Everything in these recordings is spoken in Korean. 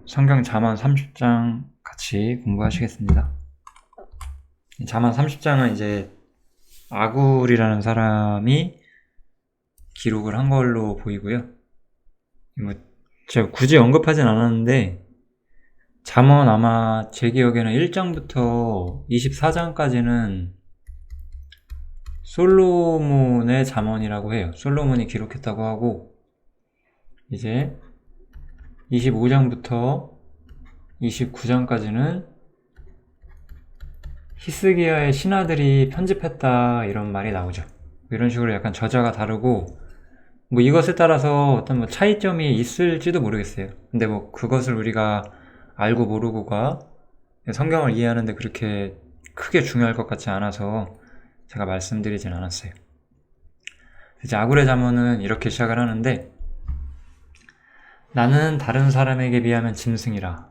성경 잠언 30장 같이 공부하시겠습니다. 잠언 30장은 이제 아굴이라는 사람이 기록을 한 걸로 보이고요. 제가 굳이 언급하진 않았는데 잠언 아마 제 기억에는 1장부터 24장까지는 솔로몬의 잠언이라고 해요. 솔로몬이 기록했다고 하고, 이제 25장부터 29장까지는 히스기야의 신하들이 편집했다 이런 말이 나오죠. 이런 식으로 약간 저자가 다르고, 이것에 따라서 어떤 차이점이 있을지도 모르겠어요. 근데 그것을 우리가 알고 모르고가 성경을 이해하는데 그렇게 크게 중요할 것 같지 않아서 제가 말씀드리진 않았어요. 이제 아굴의 잠언은 이렇게 시작을 하는데, 나는 다른 사람에게 비하면 짐승이라.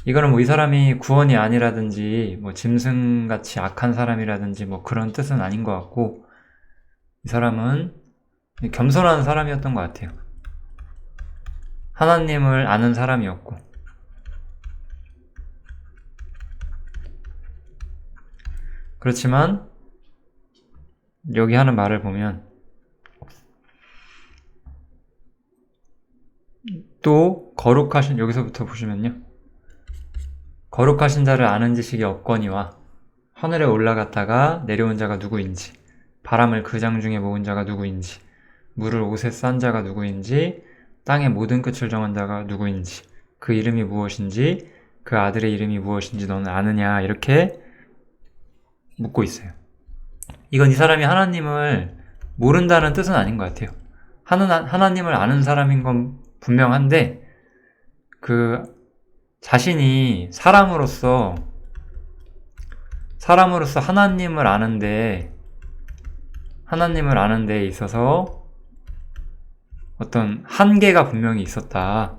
이거는 이 사람이 구원이 아니라든지 짐승같이 악한 사람이라든지 그런 뜻은 아닌 것 같고, 이 사람은 겸손한 사람이었던 것 같아요. 하나님을 아는 사람이었고, 그렇지만 여기 하는 말을 보면 또 거룩하신, 여기서부터 보시면요, 거룩하신 자를 아는 지식이 없거니와 하늘에 올라갔다가 내려온 자가 누구인지, 바람을 그 장 중에 모은 자가 누구인지, 물을 옷에 싼 자가 누구인지, 땅의 모든 끝을 정한 자가 누구인지, 그 이름이 무엇인지, 그 아들의 이름이 무엇인지 너는 아느냐, 이렇게 묻고 있어요. 이건 이 사람이 하나님을 모른다는 뜻은 아닌 것 같아요. 하나님을 아는 사람인 건 분명한데, 자신이 사람으로서 하나님을 아는 데 있어서 어떤 한계가 분명히 있었다,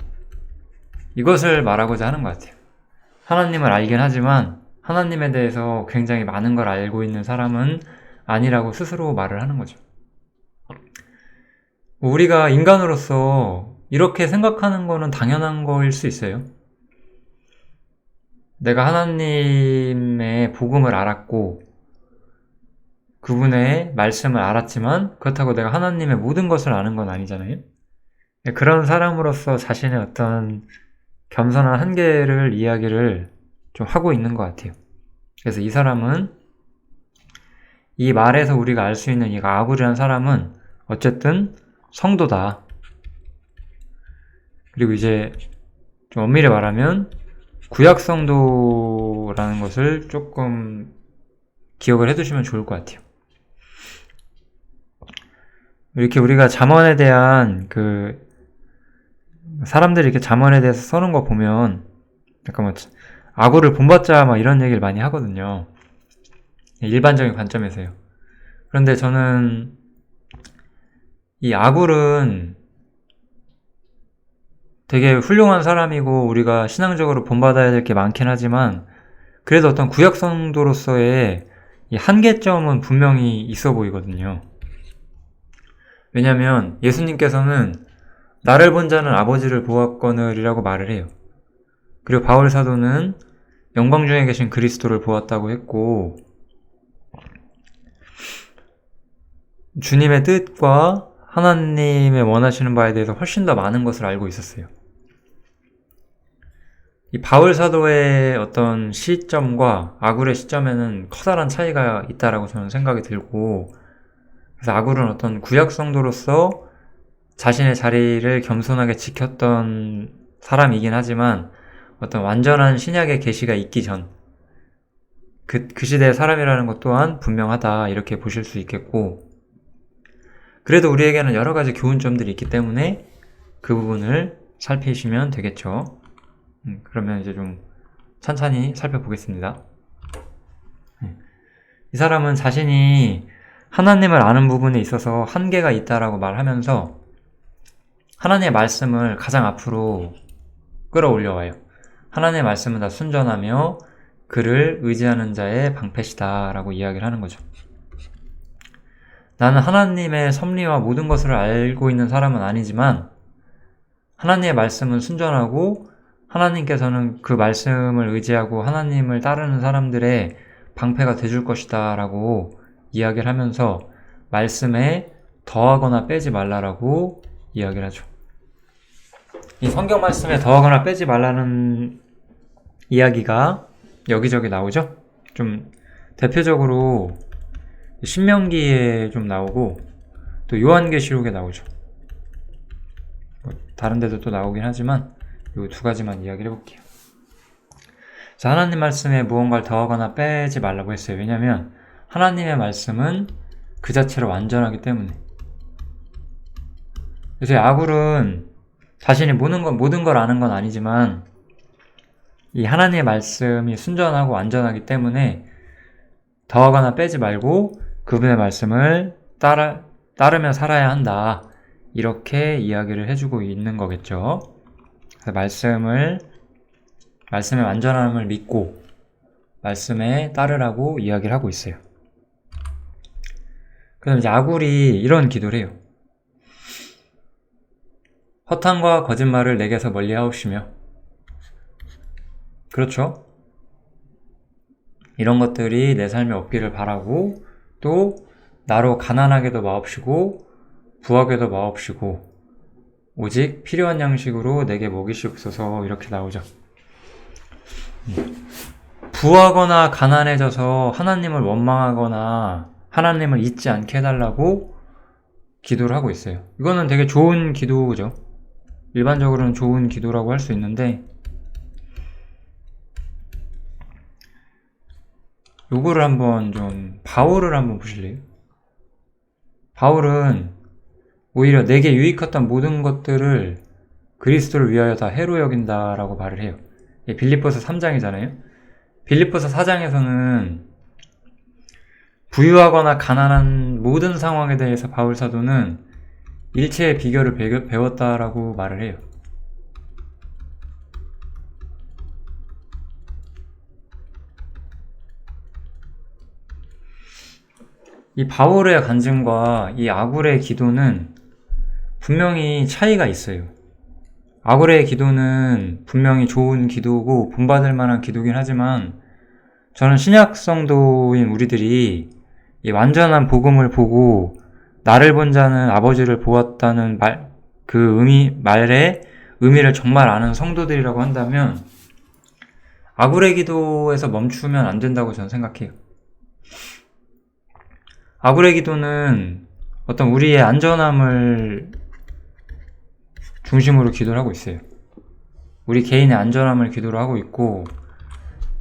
이것을 말하고자 하는 것 같아요. 하나님을 알긴 하지만 하나님에 대해서 굉장히 많은 걸 알고 있는 사람은 아니라고 스스로 말을 하는 거죠. 우리가 인간으로서 이렇게 생각하는 거는 당연한 거일 수 있어요. 내가 하나님의 복음을 알았고 그분의 말씀을 알았지만 그렇다고 내가 하나님의 모든 것을 아는 건 아니잖아요. 그런 사람으로서 자신의 어떤 겸손한 한계를 이야기를 좀 하고 있는 것 같아요. 그래서 이 사람은, 이 말에서 우리가 알 수 있는 이 아굴이라는 사람은 어쨌든 성도다. 그리고 이제 좀 엄밀히 말하면 구약 성도라는 것을 조금 기억을 해두시면 좋을 것 같아요. 이렇게 우리가 잠언에 대한 사람들이 이렇게 잠언에 대해서 써놓은 거 보면 약간 아굴을 본받자 이런 얘기를 많이 하거든요. 일반적인 관점에서요. 그런데 저는 이 아굴은 되게 훌륭한 사람이고 우리가 신앙적으로 본받아야 될 게 많긴 하지만, 그래도 어떤 구약 성도로서의 이 한계점은 분명히 있어 보이거든요. 왜냐면 예수님께서는 나를 본 자는 아버지를 보았거늘이라고 말을 해요. 그리고 바울 사도는 영광 중에 계신 그리스도를 보았다고 했고, 주님의 뜻과 하나님의 원하시는 바에 대해서 훨씬 더 많은 것을 알고 있었어요. 이 바울 사도의 어떤 시점과 아굴의 시점에는 커다란 차이가 있다라고 저는 생각이 들고, 그래서 아굴은 어떤 구약 성도로서 자신의 자리를 겸손하게 지켰던 사람이긴 하지만 어떤 완전한 신약의 계시가 있기 전 그 시대의 사람이라는 것 또한 분명하다, 이렇게 보실 수 있겠고, 그래도 우리에게는 여러 가지 교훈 점들이 있기 때문에 그 부분을 살피시면 되겠죠. 그러면 이제 좀 천천히 살펴보겠습니다. 이 사람은 자신이 하나님을 아는 부분에 있어서 한계가 있다라고 말하면서 하나님의 말씀을 가장 앞으로 끌어올려와요. 하나님의 말씀은 다 순전하며 그를 의지하는 자의 방패시다 라고 이야기를 하는 거죠. 나는 하나님의 섭리와 모든 것을 알고 있는 사람은 아니지만 하나님의 말씀은 순전하고 하나님께서는 그 말씀을 의지하고 하나님을 따르는 사람들의 방패가 돼줄 것이다 라고 이야기를 하면서 말씀에 더하거나 빼지 말라라고 이야기를 하죠. 이 성경 말씀에 더하거나 빼지 말라는 이야기가 여기저기 나오죠. 좀 대표적으로 신명기에 좀 나오고 또 요한계시록에 나오죠. 다른 데도 또 나오긴 하지만 이 두 가지만 이야기를 해볼게요. 자, 하나님 말씀에 무언가를 더하거나 빼지 말라고 했어요. 왜냐하면 하나님의 말씀은 그 자체로 완전하기 때문에. 그래서 아굴은 자신이 모든 걸 아는 건 아니지만 이 하나님의 말씀이 순전하고 완전하기 때문에 더하거나 빼지 말고 그분의 말씀을 따르며 살아야 한다. 이렇게 이야기를 해주고 있는 거겠죠. 그래서 말씀의 완전함을 믿고 말씀에 따르라고 이야기를 하고 있어요. 그럼 이제 아굴이 이런 기도를 해요. 허탄과 거짓말을 내게서 멀리 하옵시며. 그렇죠? 이런 것들이 내 삶에 없기를 바라고 또 나로 가난하게도 마옵시고 부하게도 마옵시고 오직 필요한 양식으로 내게 먹이시옵소서. 이렇게 나오죠. 부하거나 가난해져서 하나님을 원망하거나 하나님을 잊지 않게 해달라고 기도를 하고 있어요. 이거는 되게 좋은 기도죠. 일반적으로는 좋은 기도라고 할 수 있는데 요거를 한번 바울을 한번 보실래요? 바울은 오히려 내게 유익했던 모든 것들을 그리스도를 위하여 다 해로 여긴다라고 말을 해요. 빌립보서 3장이잖아요. 빌립보서 4장에서는 부유하거나 가난한 모든 상황에 대해서 바울 사도는 일체의 비결을 배웠다라고 말을 해요. 이 바울의 간증과 이 아굴의 기도는 분명히 차이가 있어요. 아굴의 기도는 분명히 좋은 기도고 본받을 만한 기도긴 하지만 저는 신약 성도인 우리들이 이 완전한 복음을 보고 나를 본 자는 아버지를 보았다는 말의 의미를 정말 아는 성도들이라고 한다면 아굴의 기도에서 멈추면 안 된다고 저는 생각해요. 아굴의 기도는 어떤 우리의 안전함을 중심으로 기도를 하고 있어요. 우리 개인의 안전함을 기도를 하고 있고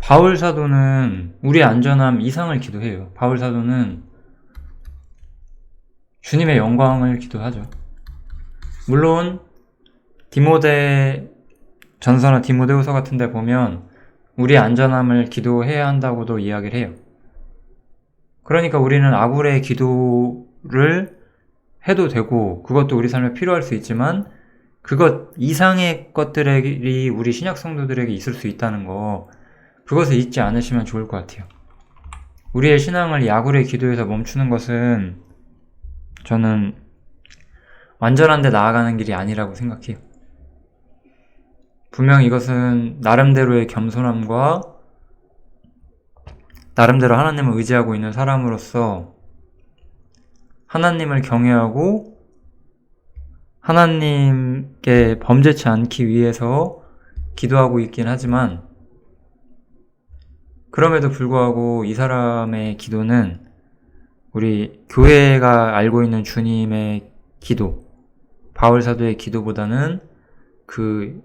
바울 사도는 우리의 안전함 이상을 기도해요. 바울 사도는 주님의 영광을 기도하죠. 물론 디모데 전서나 디모데후서 같은 데 보면 우리의 안전함을 기도해야 한다고도 이야기를 해요. 그러니까 우리는 아굴의 기도를 해도 되고 그것도 우리 삶에 필요할 수 있지만 그것 이상의 것들이 우리 신약 성도들에게 있을 수 있다는 거, 그것을 잊지 않으시면 좋을 것 같아요. 우리의 신앙을 이 아굴의 기도에서 멈추는 것은 저는 완전한 데 나아가는 길이 아니라고 생각해요. 분명 이것은 나름대로의 겸손함과 나름대로 하나님을 의지하고 있는 사람으로서 하나님을 경외하고 하나님께 범죄치 않기 위해서 기도하고 있긴 하지만 그럼에도 불구하고 이 사람의 기도는 우리 교회가 알고 있는 주님의 기도, 바울 사도의 기도보다는 그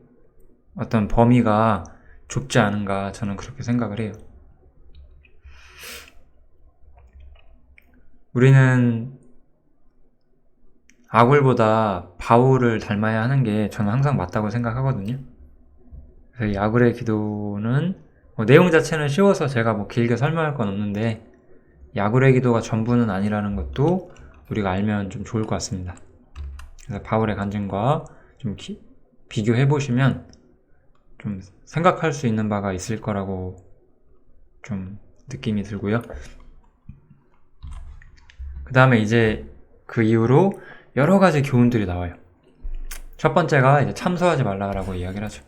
어떤 범위가 좁지 않은가 저는 그렇게 생각을 해요. 우리는 아굴보다 바울을 닮아야 하는 게 저는 항상 맞다고 생각하거든요. 그래서 이 아굴의 기도는 내용 자체는 쉬워서 제가 길게 설명할 건 없는데 이 아굴의 기도가 전부는 아니라는 것도 우리가 알면 좀 좋을 것 같습니다. 그래서 바울의 간증과 좀 비교해 보시면 좀 생각할 수 있는 바가 있을 거라고 좀 느낌이 들고요. 그 다음에 이제 그 이후로 여러 가지 교훈들이 나와요. 첫 번째가 이제 참소하지 말라고 이야기를 하죠.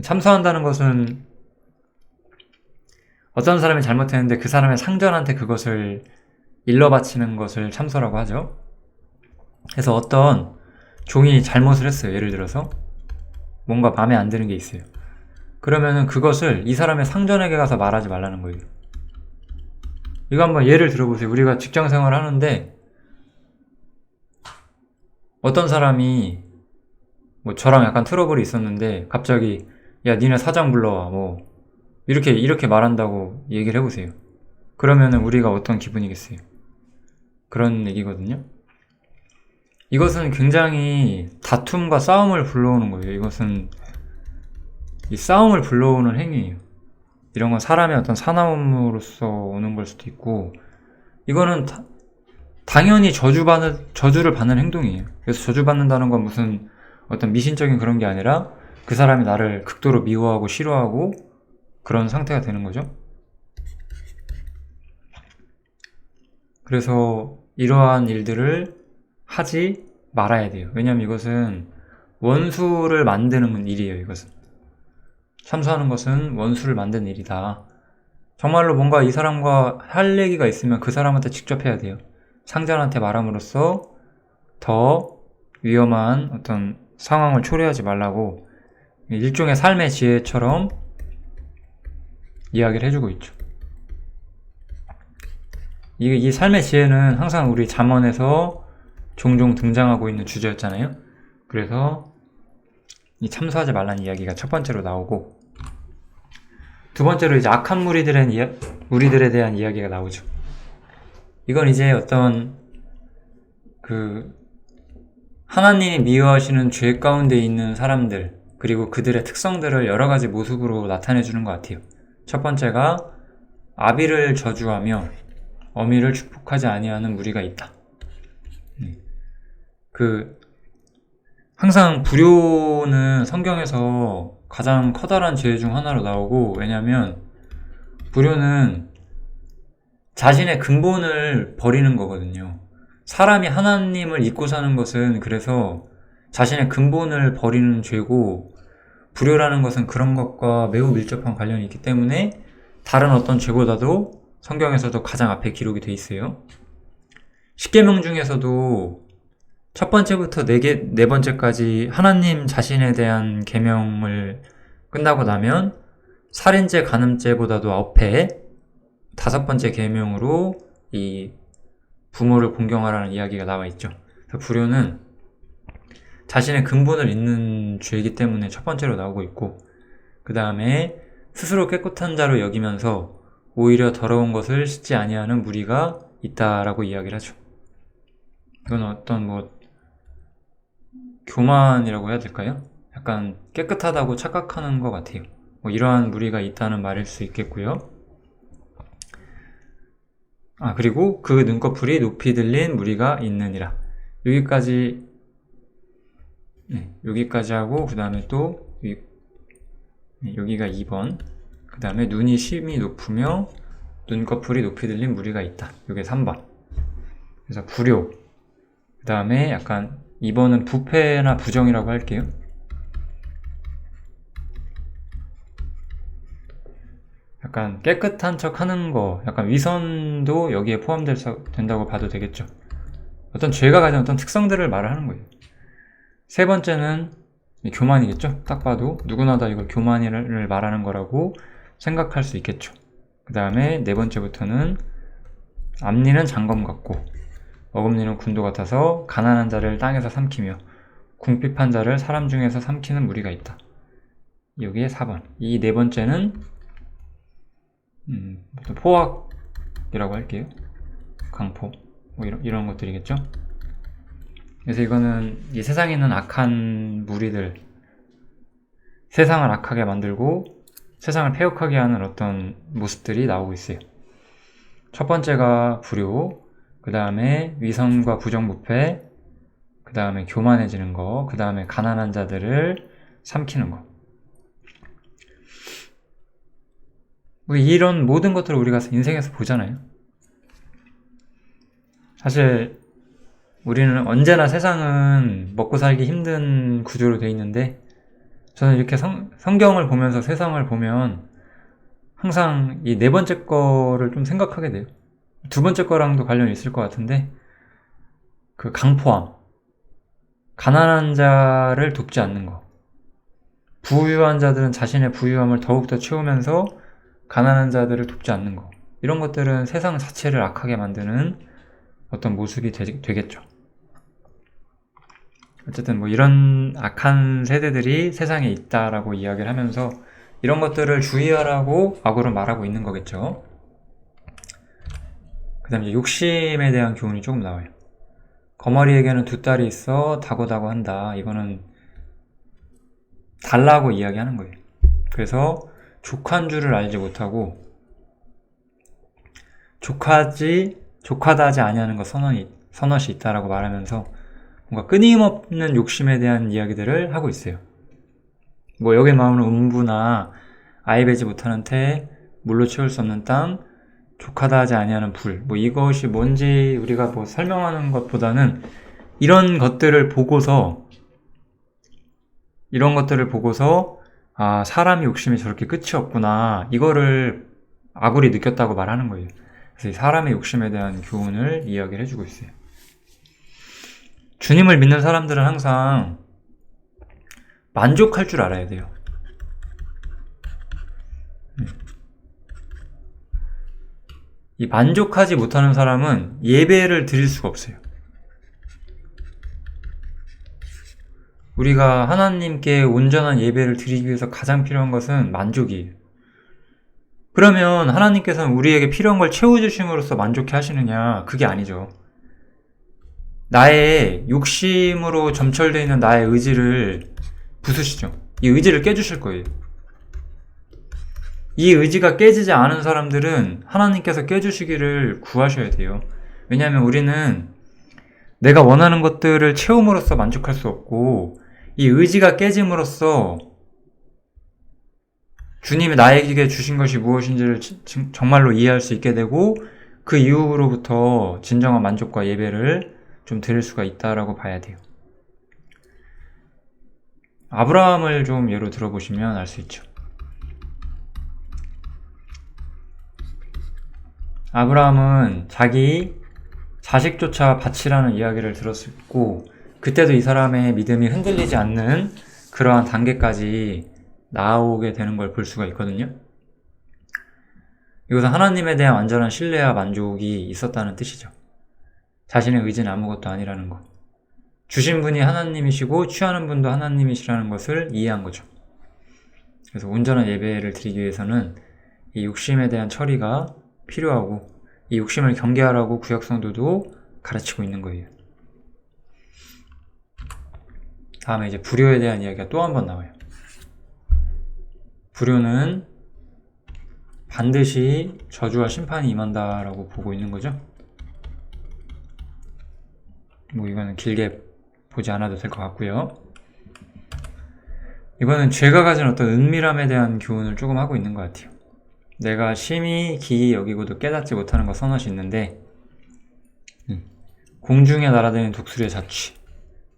참소한다는 것은 어떤 사람이 잘못했는데 그 사람의 상전한테 그것을 일러 바치는 것을 참소라고 하죠. 그래서 어떤 종이 잘못을 했어요. 예를 들어서 뭔가 마음에 안 드는 게 있어요. 그러면은 그것을 이 사람의 상전에게 가서 말하지 말라는 거예요. 이거 한번 예를 들어보세요. 우리가 직장 생활을 하는데 어떤 사람이 뭐 저랑 약간 트러블이 있었는데 갑자기 야 니네 사장 불러와 뭐 이렇게 말한다고 얘기를 해보세요. 그러면은 우리가 어떤 기분이겠어요? 그런 얘기거든요. 이것은 굉장히 다툼과 싸움을 불러오는 거예요. 이것은 이 싸움을 불러오는 행위예요. 이런 건 사람의 어떤 사나움으로서 오는 걸 수도 있고, 이거는 당연히 저주를 받는 행동이에요. 그래서 저주받는다는 건 무슨 어떤 미신적인 그런 게 아니라 그 사람이 나를 극도로 미워하고 싫어하고 그런 상태가 되는 거죠. 그래서 이러한 일들을 하지 말아야 돼요. 왜냐하면 이것은 원수를 만드는 일이에요. 이것은 참소하는 것은 원수를 만드는 일이다. 정말로 뭔가 이 사람과 할 얘기가 있으면 그 사람한테 직접 해야 돼요. 상전한테 말함으로써 더 위험한 어떤 상황을 초래하지 말라고 일종의 삶의 지혜처럼 이야기를 해주고 있죠. 이 삶의 지혜는 항상 우리 잠언에서 종종 등장하고 있는 주제였잖아요. 그래서 이 참소하지 말라는 이야기가 첫 번째로 나오고, 두 번째로 이제 악한 무리들에 대한 이야기가 나오죠. 이건 이제 어떤 하나님이 미워하시는 죄 가운데 있는 사람들, 그리고 그들의 특성들을 여러 가지 모습으로 나타내 주는 것 같아요. 첫 번째가 아비를 저주하며 어미를 축복하지 아니하는 무리가 있다. 항상 불효는 성경에서 가장 커다란 죄 중 하나로 나오고, 왜냐면 불효는 자신의 근본을 버리는 거거든요. 사람이 하나님을 잊고 사는 것은 그래서 자신의 근본을 버리는 죄고, 불효라는 것은 그런 것과 매우 밀접한 관련이 있기 때문에 다른 어떤 죄보다도 성경에서도 가장 앞에 기록이 돼 있어요. 십계명 중에서도 첫 번째부터 네 번째까지 하나님 자신에 대한 계명을 끝나고 나면 살인죄, 간음죄보다도 앞에 다섯 번째 계명으로 이 부모를 공경하라는 이야기가 나와 있죠. 그래서 불효는 자신의 근본을 잊는 죄이기 때문에 첫 번째로 나오고 있고, 그 다음에 스스로 깨끗한 자로 여기면서 오히려 더러운 것을 씻지 아니하는 무리가 있다라고 이야기를 하죠. 이건 어떤 교만이라고 해야 될까요? 약간 깨끗하다고 착각하는 것 같아요. 이러한 무리가 있다는 말일 수 있겠고요. 그리고 그 눈꺼풀이 높이 들린 무리가 있느니라. 여기까지 하고, 그 다음에 또 여기가 2번, 그 다음에 눈이 심히 높으며 눈꺼풀이 높이 들린 무리가 있다. 이게 3번. 그래서 불효, 그 다음에 약간 2번은 부패나 부정이라고 할게요. 약간 깨끗한 척 하는 거, 약간 위선도 여기에 포함된다고 봐도 되겠죠. 어떤 죄가 가진 어떤 특성들을 말을 하는 거예요. 세 번째는 교만이겠죠. 딱 봐도 누구나 다 이걸 교만을 말하는 거라고 생각할 수 있겠죠. 그 다음에 네 번째부터는 앞니는 장검 같고 어금니는 군도 같아서 가난한 자를 땅에서 삼키며 궁핍한 자를 사람 중에서 삼키는 무리가 있다. 여기에 4번. 이 네 번째는 포악이라고 할게요. 강포 이런 것들이겠죠. 그래서 이거는 이 세상에 있는 악한 무리들, 세상을 악하게 만들고 세상을 패역하게 하는 어떤 모습들이 나오고 있어요. 첫 번째가 불효, 그 다음에 위선과 부정부패, 그 다음에 교만해지는 거, 그 다음에 가난한 자들을 삼키는 거. 이런 모든 것들을 우리가 인생에서 보잖아요. 사실 우리는 언제나 세상은 먹고 살기 힘든 구조로 돼 있는데 저는 이렇게 성경을 보면서 세상을 보면 항상 이 네 번째 거를 좀 생각하게 돼요. 두 번째 거랑도 관련이 있을 것 같은데, 그 강포함, 가난한 자를 돕지 않는 거. 부유한 자들은 자신의 부유함을 더욱더 채우면서 가난한 자들을 돕지 않는 거. 이런 것들은 세상 자체를 악하게 만드는 어떤 모습이 되겠죠. 어쨌든 뭐 이런 악한 세대들이 세상에 있다라고 이야기를 하면서 이런 것들을 주의하라고 악으로 말하고 있는 거겠죠. 그 다음에 욕심에 대한 교훈이 조금 나와요. 거머리에게는 두 딸이 있어 다고다고 한다. 이거는 달라고 이야기하는 거예요. 그래서 족한 줄을 알지 못하고 족하다 하지 아니하는 것 선언이 있다라고 말하면서 뭔가 끊임없는 욕심에 대한 이야기들을 하고 있어요. 뭐 여기에 나오는 음부나 아이 베지 못하는 태, 물로 채울 수 없는 땅, 족하다 하지 아니하는 불. 뭐 이것이 뭔지 우리가 뭐 설명하는 것보다는 이런 것들을 보고서 아, 사람의 욕심이 저렇게 끝이 없구나. 이거를 아굴이 느꼈다고 말하는 거예요. 그래서 이 사람의 욕심에 대한 교훈을 이야기를 해주고 있어요. 주님을 믿는 사람들은 항상 만족할 줄 알아야 돼요. 이 만족하지 못하는 사람은 예배를 드릴 수가 없어요. 우리가 하나님께 온전한 예배를 드리기 위해서 가장 필요한 것은 만족이에요. 그러면 하나님께서는 우리에게 필요한 걸 채워주심으로써 만족해 하시느냐? 그게 아니죠. 나의 욕심으로 점철되어 있는 나의 의지를 부수시죠. 이 의지를 깨주실 거예요. 이 의지가 깨지지 않은 사람들은 하나님께서 깨주시기를 구하셔야 돼요. 왜냐하면 우리는 내가 원하는 것들을 채움으로써 만족할 수 없고, 이 의지가 깨짐으로써 주님이 나에게 주신 것이 무엇인지를 정말로 이해할 수 있게 되고, 그 이후로부터 진정한 만족과 예배를 좀 드릴 수가 있다라고 봐야 돼요. 아브라함을 좀 예로 들어보시면 알 수 있죠. 아브라함은 자기 자식조차 바치라는 이야기를 들었고, 그때도 이 사람의 믿음이 흔들리지 않는 그러한 단계까지 나오게 되는 걸 볼 수가 있거든요. 이것은 하나님에 대한 완전한 신뢰와 만족이 있었다는 뜻이죠. 자신의 의지는 아무것도 아니라는 것. 주신 분이 하나님이시고 취하는 분도 하나님이시라는 것을 이해한 거죠. 그래서 온전한 예배를 드리기 위해서는 이 욕심에 대한 처리가 필요하고, 이 욕심을 경계하라고 구약 성도도 가르치고 있는 거예요. 다음에 이제 불효에 대한 이야기가 또 한 번 나와요. 불효는 반드시 저주와 심판이 임한다라고 보고 있는 거죠. 뭐 이거는 길게 보지 않아도 될 것 같고요. 이거는 죄가 가진 어떤 은밀함에 대한 교훈을 조금 하고 있는 것 같아요. 내가 심히 기이 여기고도 깨닫지 못하는 것 서너시 있는데, 공중에 날아다니는 독수리의 자취,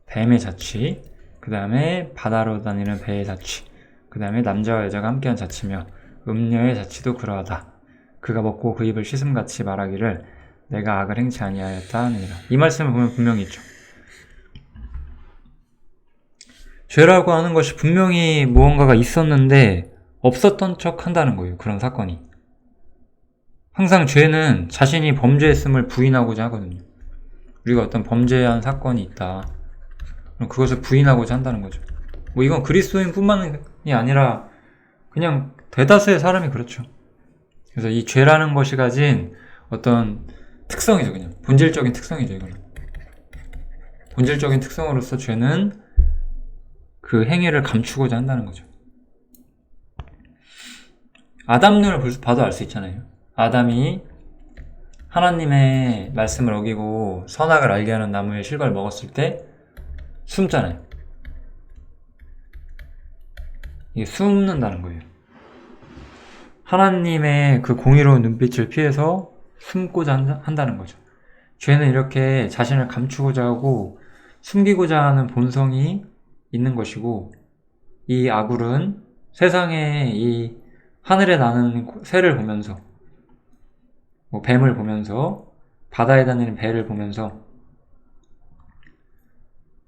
뱀의 자취, 그 다음에 바다로 다니는 배의 자취, 그 다음에 남자와 여자가 함께한 자취며 음녀의 자취도 그러하다. 그가 먹고 그 입을 씻음같이 말하기를 내가 악을 행치 아니하였다 하느니라. 이 말씀을 보면 분명히 있죠. 죄라고 하는 것이 분명히 무언가가 있었는데 없었던 척 한다는 거예요. 그런 사건이. 항상 죄는 자신이 범죄했음을 부인하고자 하거든요. 우리가 어떤 범죄한 사건이 있다, 그럼 그것을 부인하고자 한다는 거죠. 뭐 이건 그리스도인 뿐만이 아니라 그냥 대다수의 사람이 그렇죠. 그래서 이 죄라는 것이 가진 어떤 특성이죠. 그냥 본질적인 특성이죠. 이거는 본질적인 특성으로서 죄는 그 행위를 감추고자 한다는 거죠. 아담론을 봐도 알 수 있잖아요. 아담이 하나님의 말씀을 어기고 선악을 알게 하는 나무의 실과를 먹었을 때 숨잖아요. 이게 숨는다는 거예요. 하나님의 그 공의로운 눈빛을 피해서 숨고자 한다는 거죠. 죄는 이렇게 자신을 감추고자 하고 숨기고자 하는 본성이 있는 것이고, 이 아굴은 세상에 이 하늘에 나는 새를 보면서, 뭐 뱀을 보면서, 바다에 다니는 배를 보면서,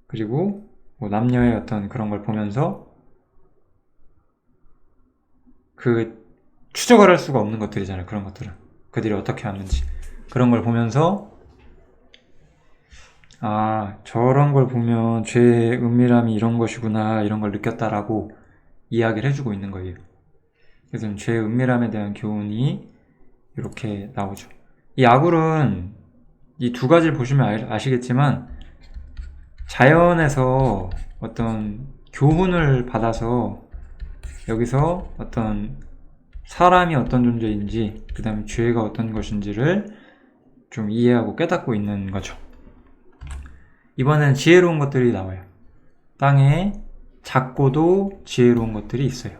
그리고 뭐 남녀의 어떤 그런 걸 보면서 그 추적을 할 수가 없는 것들이잖아요. 그런 것들은 그들이 어떻게 하는지 그런 걸 보면서 저런 걸 보면 죄의 은밀함이 이런 것이구나 이런 걸 느꼈다라고 이야기를 해주고 있는 거예요. 그래서 죄의 은밀함에 대한 교훈이 이렇게 나오죠. 이 아굴은 이 두 가지를 보시면 아시겠지만 자연에서 어떤 교훈을 받아서 여기서 어떤 사람이 어떤 존재인지 그 다음에 죄가 어떤 것인지를 좀 이해하고 깨닫고 있는 거죠. 이번엔 지혜로운 것들이 나와요. 땅에 작고도 지혜로운 것들이 있어요.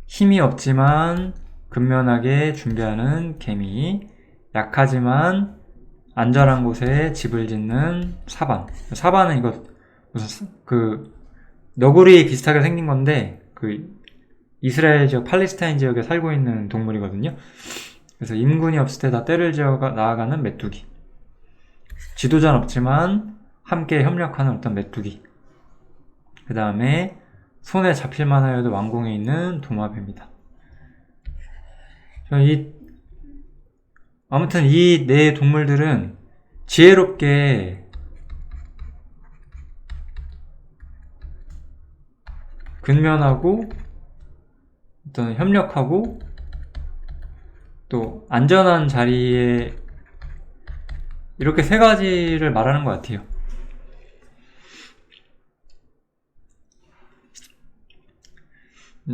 힘이 없지만 근면하게 준비하는 개미, 약하지만 안전한 곳에 집을 짓는 사반. 사반은 이거 무슨 너구리 비슷하게 생긴 건데 이스라엘 지역, 팔레스타인 지역에 살고 있는 동물이거든요. 그래서 임군이 없을 때 다 떼를 지어 나아가는 메뚜기. 지도자는 없지만 함께 협력하는 어떤 메뚜기. 그 다음에 손에 잡힐만 하여도 왕궁에 있는 도마뱀이다. 아무튼 이 네 동물들은 지혜롭게 근면하고 어떤 협력하고 또 안전한 자리에 이렇게 세 가지를 말하는 것 같아요.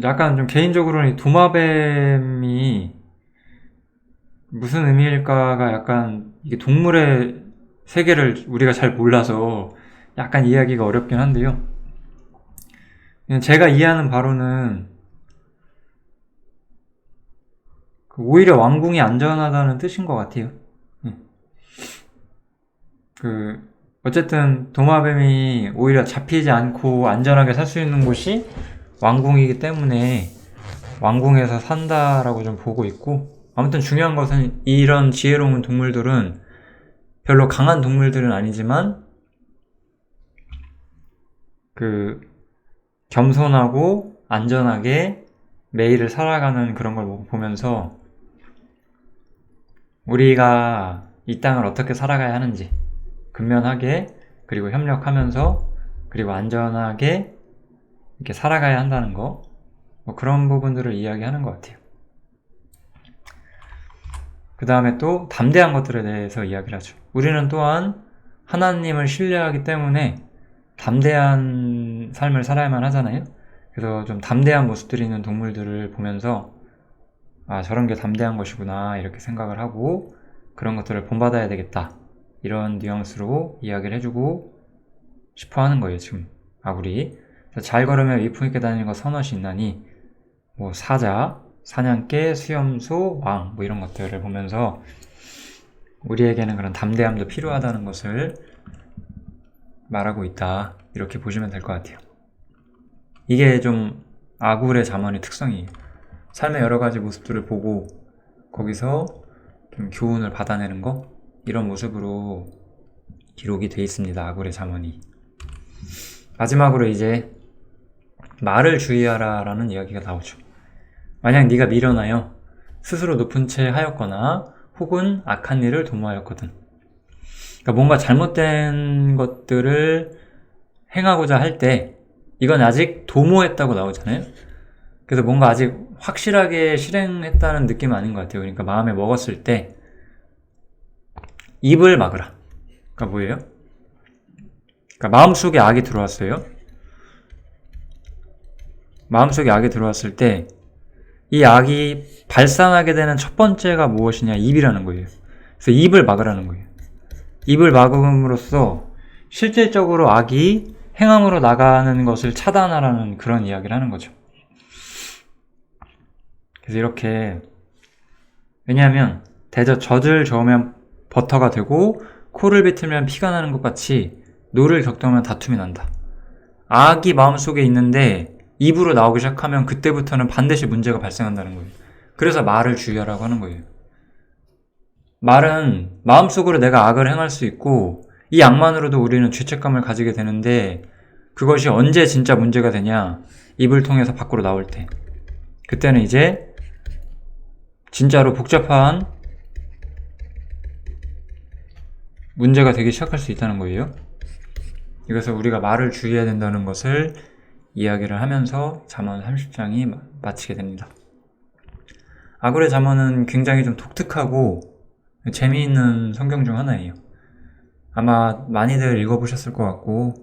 약간 좀 개인적으로는 이 도마뱀이 무슨 의미일까가 약간 이게 동물의 세계를 우리가 잘 몰라서 약간 이해하기가 어렵긴 한데요. 제가 이해하는 바로는 오히려 왕궁이 안전하다는 뜻인 것 같아요. 어쨌든 도마뱀이 오히려 잡히지 않고 안전하게 살 수 있는 곳이 왕궁이기 때문에 왕궁에서 산다라고 좀 보고 있고, 아무튼 중요한 것은 이런 지혜로운 동물들은 별로 강한 동물들은 아니지만 겸손하고 안전하게 매일을 살아가는 그런 걸 보면서 우리가 이 땅을 어떻게 살아가야 하는지 근면하게 그리고 협력하면서 그리고 안전하게 이렇게 살아가야 한다는 거, 뭐 그런 부분들을 이야기하는 것 같아요. 그 다음에 또 담대한 것들에 대해서 이야기를 하죠. 우리는 또한 하나님을 신뢰하기 때문에 담대한 삶을 살아야만 하잖아요. 그래서 좀 담대한 모습들이 있는 동물들을 보면서 저런 게 담대한 것이구나 이렇게 생각을 하고 그런 것들을 본받아야 되겠다 이런 뉘앙스로 이야기를 해주고 싶어 하는 거예요. 지금 아굴이 잘 걸으며 위풍 있게 다니는 거 선엇이 있나니 뭐 사자, 사냥개, 수염소, 왕 뭐 이런 것들을 보면서 우리에게는 그런 담대함도 필요하다는 것을 말하고 있다 이렇게 보시면 될 것 같아요. 이게 좀 아굴의 잠언의 특성이에요. 삶의 여러 가지 모습들을 보고 거기서 좀 교훈을 받아내는 거, 이런 모습으로 기록이 되어 있습니다. 아굴의 잠언이. 마지막으로 이제 말을 주의하라 라는 이야기가 나오죠. 만약 네가 미련하여 스스로 높은 채 하였거나 혹은 악한 일을 도모하였거든. 그러니까 뭔가 잘못된 것들을 행하고자 할 때 이건 아직 도모했다고 나오잖아요. 그래서 뭔가 아직 확실하게 실행했다는 느낌은 아닌 것 같아요. 그러니까 마음에 먹었을 때 입을 막으라. 그러니까 뭐예요? 그러니까 마음속에 악이 들어왔어요. 마음속에 악이 들어왔을 때 이 악이 발산하게 되는 첫 번째가 무엇이냐? 입이라는 거예요. 그래서 입을 막으라는 거예요. 입을 막음으로써 실질적으로 악이 행함으로 나가는 것을 차단하라는 그런 이야기를 하는 거죠. 그래서 이렇게, 왜냐하면 젖을 저으면 버터가 되고 코를 비틀면 피가 나는 것 같이 노를 격동하면 다툼이 난다. 악이 마음속에 있는데 입으로 나오기 시작하면 그때부터는 반드시 문제가 발생한다는 거예요. 그래서 말을 주의하라고 하는 거예요. 말은 마음속으로 내가 악을 행할 수 있고 이 악만으로도 우리는 죄책감을 가지게 되는데 그것이 언제 진짜 문제가 되냐? 입을 통해서 밖으로 나올 때. 그때는 이제 진짜로 복잡한 문제가 되기 시작할 수 있다는 거예요. 이것을 우리가 말을 주의해야 된다는 것을 이야기를 하면서 잠언 30장이 마치게 됩니다. 아굴의 잠언은 굉장히 좀 독특하고 재미있는 성경 중 하나예요. 아마 많이들 읽어보셨을 것 같고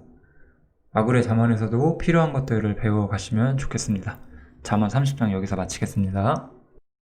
아굴의 잠언에서도 필요한 것들을 배워가시면 좋겠습니다. 잠언 30장 여기서 마치겠습니다.